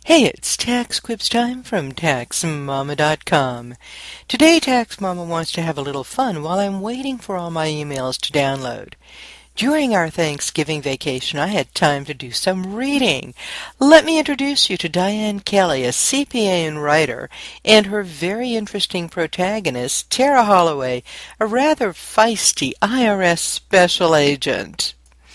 Hey, it's Tax Quips time from TaxMama.com. Today, TaxMama wants to have a little fun while I'm waiting for all my emails to download. During our Thanksgiving vacation, I had time to do some reading. Let me introduce you to Diane Kelly, a CPA and writer, and her very interesting protagonist, Tara Holloway, a rather feisty IRS special agent.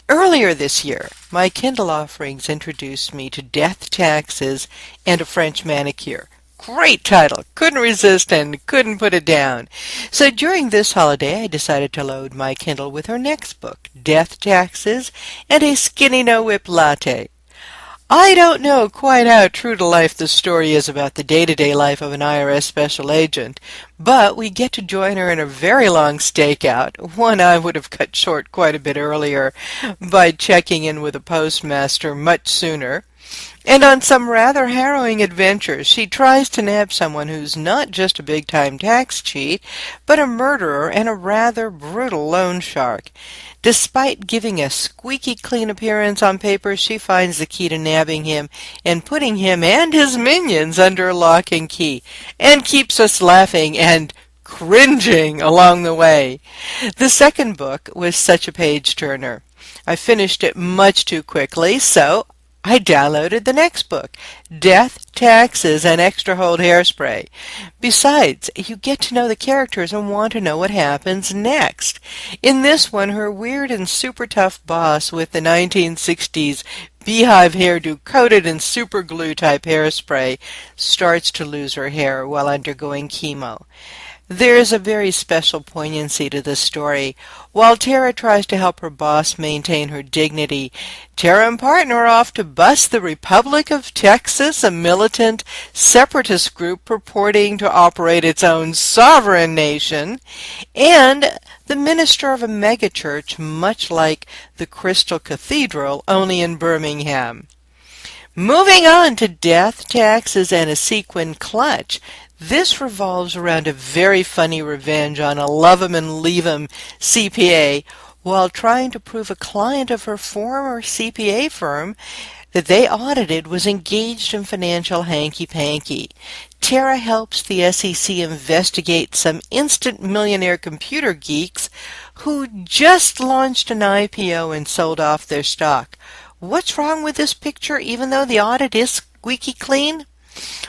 Earlier this year, my Kindle offerings introduced me to Death, Taxes, and a French Manicure. Great title. Couldn't resist and couldn't put it down. So during this holiday, I decided to load my Kindle with her next book, Death, Taxes, and a Skinny No Whip Latte. I don't know quite how true to life the story is about the day-to-day life of an IRS special agent, but we get to join her in a very long stakeout, one I would have cut short quite a bit earlier by checking in with a postmaster much sooner. And on some rather harrowing adventures, she tries to nab someone who's not just a big-time tax cheat, but a murderer and a rather brutal loan shark. Despite giving a squeaky clean appearance on paper, she finds the key to nabbing him and putting him and his minions under lock and key, and keeps us laughing and cringing along the way. The second book was such a page-turner. I finished it much too quickly, so I downloaded the next book, Death, Taxes, and Extra Hold Hairspray. Besides, you get to know the characters and want to know what happens next. In this one, her weird and super tough boss with the 1960s beehive hairdo coated in super glue type hairspray starts to lose her hair while undergoing chemo. There is a very special poignancy to this story. While Tara tries to help her boss maintain her dignity, Tara and partner are off to bust the Republic of Texas, a militant separatist group purporting to operate its own sovereign nation, and the minister of a megachurch much like the Crystal Cathedral, only in Birmingham. Moving on to Death, Taxes, and a Sequin Clutch. This revolves around a very funny revenge on a love-'em-and-leave-'em CPA while trying to prove a client of her former CPA firm that they audited was engaged in financial hanky-panky. Tara helps the SEC investigate some instant millionaire computer geeks who just launched an IPO and sold off their stock. What's wrong with this picture even though the audit is squeaky clean?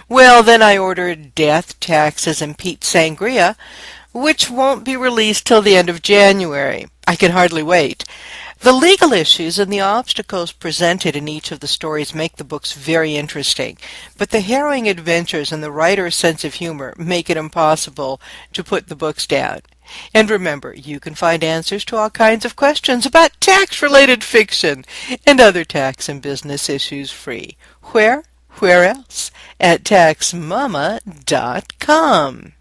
Well, then I ordered Death, Taxes, and Pete Sangria, which won't be released till the end of January. I can hardly wait. The legal issues and the obstacles presented in each of the stories make the books very interesting, but the harrowing adventures and the writer's sense of humor make it impossible to put the books down. And remember, you can find answers to all kinds of questions about tax-related fiction and other tax and business issues free. Where else? At TaxMama.com.